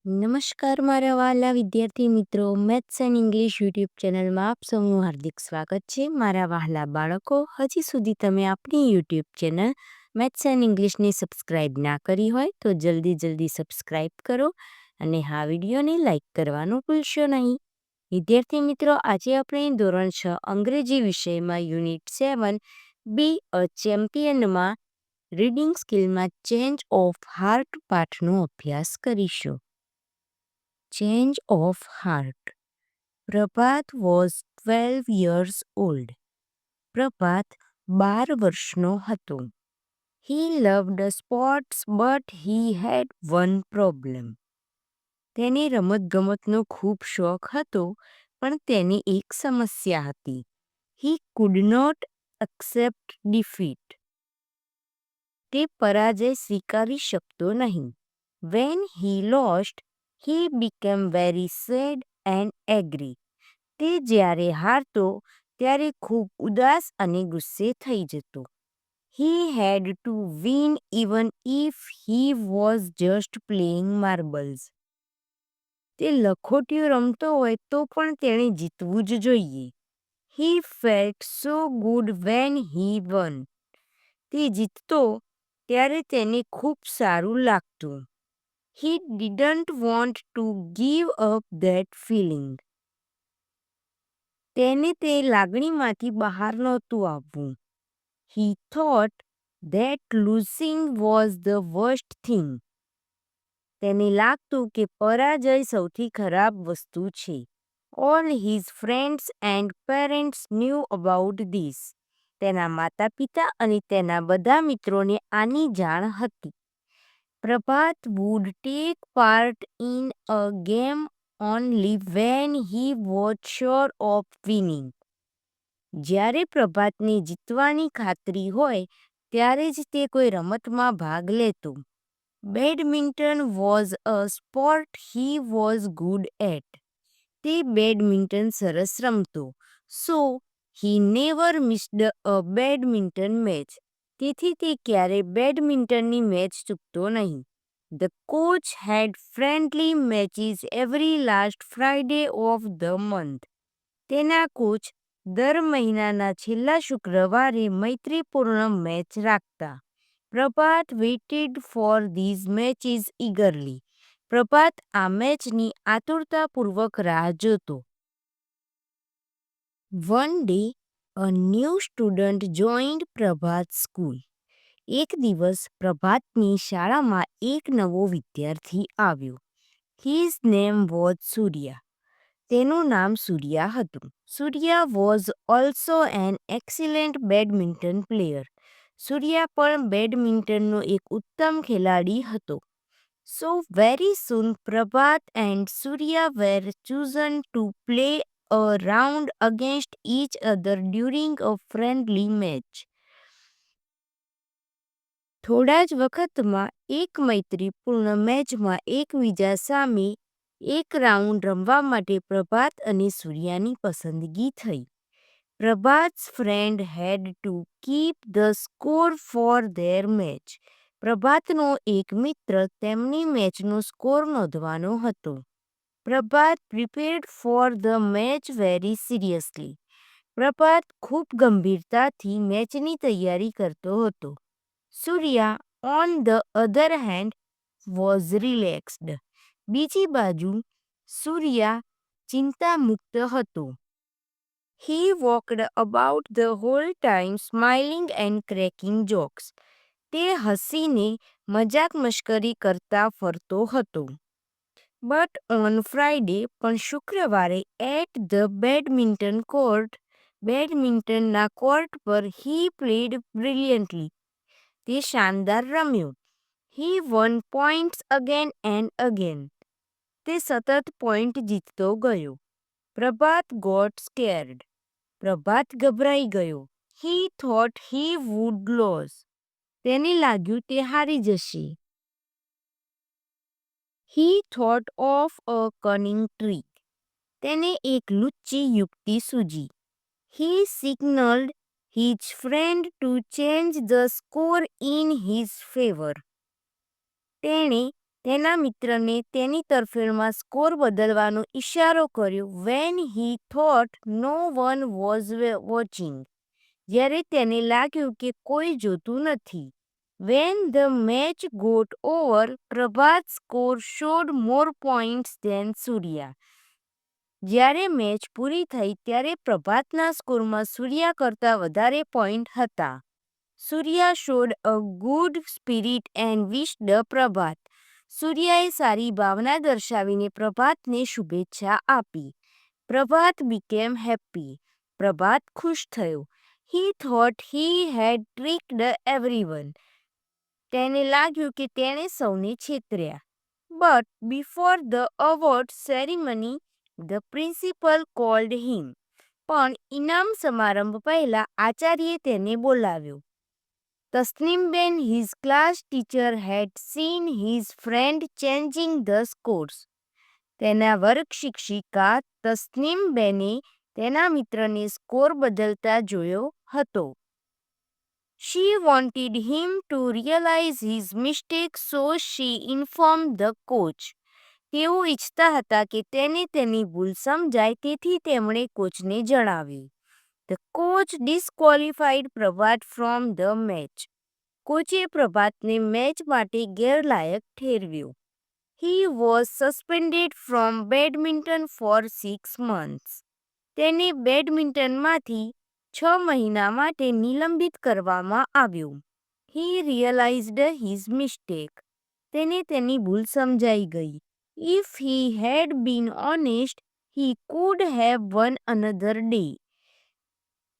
નમસ્કાર મારા વહાલા વિદ્યાર્થી મિત્રો, મેથ્સ એન્ડ ઇંગ્લિશ યુટ્યુબ ચેનલમાં આપ સૌનું હાર્દિક સ્વાગત છે. મારા વહાલા બાળકો, હજી સુધી તમે આપણી યુટ્યુબ ચેનલ મેથ્સ એન્ડ ઇંગ્લિશને સબસ્ક્રાઈબ ના કરી હોય તો જલ્દી સબસ્ક્રાઈબ કરો અને હા વિડીયોને લાઈક કરવાનું ભૂલશો નહીં. વિદ્યાર્થી મિત્રો, આજે આપણે ધોરણ 6 અંગ્રેજી વિષયમાં યુનિટ 7 બી અ ચેમ્પિયનમાં રીડિંગ સ્કિલમાં ચેન્જ ઓફ હાર્ટ પાઠનો અભ્યાસ કરીશું. Change of heart. Prabhat was 12 years old. પ્રભાત 12 વર્ષનો હતો. He loved sports but he had one problem. તેને રમતગમતનો ખૂબ શોખ હતો, પણ તેની એક સમસ્યા હતી. He could not accept defeat. તે પરાજય સ્વીકારી શકતો નહીં. When he lost, he became very sad and angry. તે જ્યારે હારતો ત્યારે ખૂબ ઉદાસ અને ગુસ્સે થઈ જતો. He had to win even if he was just playing marbles. તે લખોટીઓ રમતો હોય તો પણ તેણે જીતવું જ જોઈએ. He felt so good when he won. તે જીતતો ત્યારે તેને ખૂબ સારું લાગતું. He didn't want to give up that feeling. તેને તે લાગણીમાંથી બહાર નહોતું આવવું. He thought that losing was the worst thing. તેને લાગતું કે પરાજય સૌથી ખરાબ વસ્તુ છે. All his friends and parents knew about this. તેના માતા-પિતા અને તેના બધા મિત્રોને આની જાણ હતી. Prabhat would take part in a game only when he was sure of winning. જ્યારે પ્રભાતને જીતવાની ખાતરી હોય ત્યારે જ તે કોઈ રમતમાં ભાગ લેતો. Badminton was a sport he was good at. તે બેડમિન્ટન સરસ રમતો. So he never missed a badminton match. તેથી તે ક્યારેય બેડમિન્ટનની મેચ ચૂકતો નહીં. The coach had friendly matches every last Friday of the month. તેના કોચ દર મહિનાના છેલ્લા શુક્રવારે મૈત્રીપૂર્ણ મેચ રાખતા. પ્રભાત waited for these matches eagerly. પ્રભાત આ મેચની આતુરતાપૂર્વક રાહ જોતો. One day, a new student joined Prabhat's school. એક દિવસ પ્રભાતની શાળામાં એક નવો વિદ્યાર્થી આવ્યો. His name was Surya. તેનું નામ સૂર્યા હતું. Surya was also an excellent badminton player. સૂર્યા પણ બેડમિન્ટનનો એક ઉત્તમ ખેલાડી હતો. So very soon Prabhat and Surya were chosen to play a round against each other during a friendly match. થોડા જ વખતમાં એક મૈત્રીપૂર્ણ મેચમાં એકબીજા સામે એક રાઉન્ડ રમવા માટે પ્રભાત અને સૂર્યાની પસંદગી થઈ. પ્રભાત's friend had to keep the score for their match. પ્રભાતનો એક મિત્ર તેમની મેચનો સ્કોર નોંધવાનો હતો. પ્રભાત prepared for the match very seriously. પ્રભાત ખૂબ ગંભીરતાથી મેચની તૈયારી કરતો હતો. Surya, on the other hand, was relaxed. બીજી બાજુ સૂર્યા ચિંતામુક્ત હતો. He walked about the whole time smiling and cracking jokes. તે હસીને મજાક મશ્કરી કરતા ફરતો હતો. But on Friday, પણ શુક્રવારે at the badminton court, બેડમિન્ટનના કોર્ટ પર he played brilliantly. તે શાનદાર રમ્યો. He won points again and again. તે સતત પોઈન્ટ જીતતો ગયો. પ્રભાત got scared. પ્રભાત ગભરાઈ ગયો. He thought he would lose. તેને લાગ્યું તે હારી જશે. He thought of a cunning trick. તેને એક લુચ્ચી યુક્તિ સૂજી. He signaled his friend to change the score in his favor. તેણે તેના મિત્રને તેની તરફેણમાં સ્કોર બદલવાનો ઇશારો કર્યો when he thought no one was watching. જ્યારે તેને લાગ્યું કે કોઈ જોતું નથી. When the match got over, Prabhat's score showed more points than Surya. જ્યારે મેચ પૂરી થઈ ત્યારે પ્રભાતના સ્કોરમાં સૂર્યા કરતાં વધારે પોઈન્ટ હતા. સૂર્યા showed a good spirit and wished પ્રભાત. સૂર્યાએ સારી ભાવના દર્શાવીને પ્રભાતને શુભેચ્છા આપી. પ્રભાત became happy. પ્રભાત ખુશ થયો. He thought he had tricked everyone. તેને લાગ્યું કે તેણે સૌને છેતર્યા. But before the award ceremony, the principal called him. પણ ઇનામ સમારંભ પહેલા આચાર્યે તેને બોલાવ્યો. તસ્નીમબેન, his class teacher, had seen his friend changing the scores. તેના વર્ગ શિક્ષિકા તસ્નીમબેને તેના મિત્રને સ્કોર બદલતા જોયો હતો. She wanted him to realize his mistake, so she informed the coach. તેઓ ઈચ્છતા હતા કે તેને તેની ભૂલ સમજાય, તેથી તેમણે કોચને જણાવ્યું. The coach disqualified Prabhat from the match. કોચે પ્રભાતને મેચ માટે ગેરલાયક ઠેરવ્યો. He was suspended from badminton for 6 months. તેને બેડમિન્ટનમાંથી 6 મહિના માટે નિલંબિત કરવામાં આવ્યો. He realized his mistake. તેને તેની ભૂલ સમજાઈ ગઈ. If he had been honest, he could have won another day.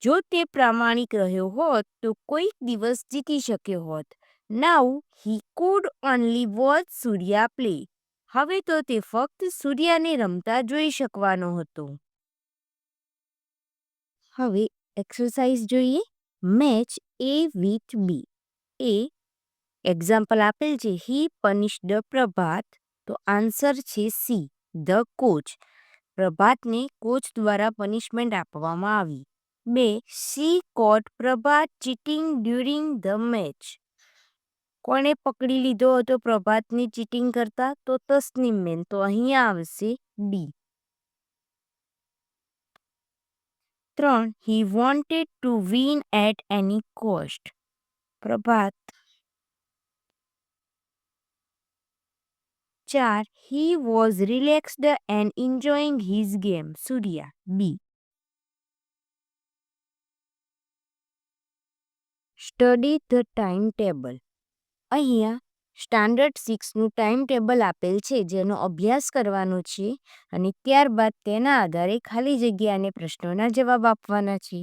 જો તે પ્રામાણિક રહ્યો હોત તો કોઈક દિવસ જીતી શક્યો હોત. Now he could only watch Surya play. હવે તો તે ફક્ત સૂર્યાને રમતા જોઈ શકવાનો હતો. હવે એક્સરસાઇઝ જોઈએ. Match A with B. A example આપેલ છે. He punished પ્રભાત. તો આન્સર છે C, ધ કોચ. પ્રભાતને કોચ દ્વારા પનિશમેન્ટ આપવામાં આવી. 2. She caught Prabhat cheating during the match. કોણે પકડી લીધો હતો પ્રભાતને ચીટિંગ કરતા? તો તસ્નીમબેન. તો અહીંયા આવશે D. 3. He wanted to win at any cost. Prabhat. 4. He was relaxed and enjoying his game. Surya. B. Study the time table. અહીંયા સ્ટાન્ડર્ડ 6નું ટાઈમ ટેબલ આપેલ છે, જેનો અભ્યાસ કરવાનો છે અને ત્યારબાદ તેના આધારે ખાલી જગ્યા અને પ્રશ્નોના જવાબ આપવાના છે.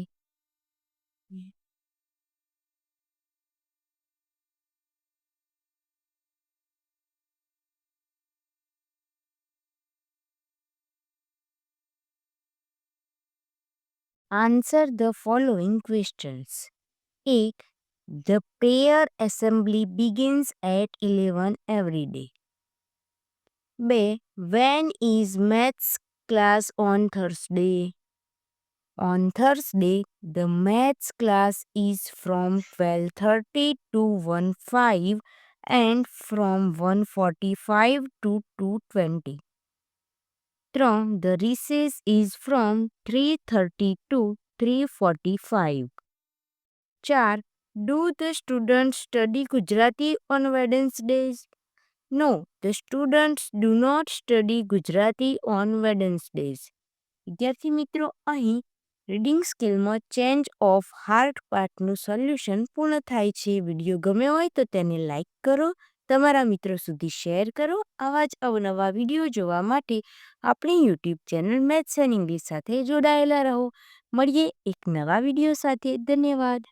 Answer the following questions. 1. The prayer assembly begins at 11 every day. B. When is maths class on Thursday? On Thursday, the maths class is from 12:30 to 1:05 and from 1:45 to 2:20. 3. The recess is from 3:30 to 3:45. 4. Do the students study Gujarati on Wednesdays? No, the students do not study Gujarati on Wednesdays. વિદ્યાર્થી મિત્રો, અહીં reading સ્કિલમાં change of heart પાર્ટનું solution પૂર્ણ થાય છે. Video ગમ્યો હોય તો તેને લાઈક કરો, તમારા મિત્રો સુધી શેર કરો. આવા જ અવનવા વિડીયો જોવા માટે આપણી YouTube channel maths and English સાથે જોડાયેલા રહો. મળીએ એક નવા વિડીયો સાથે. ધન્યવાદ.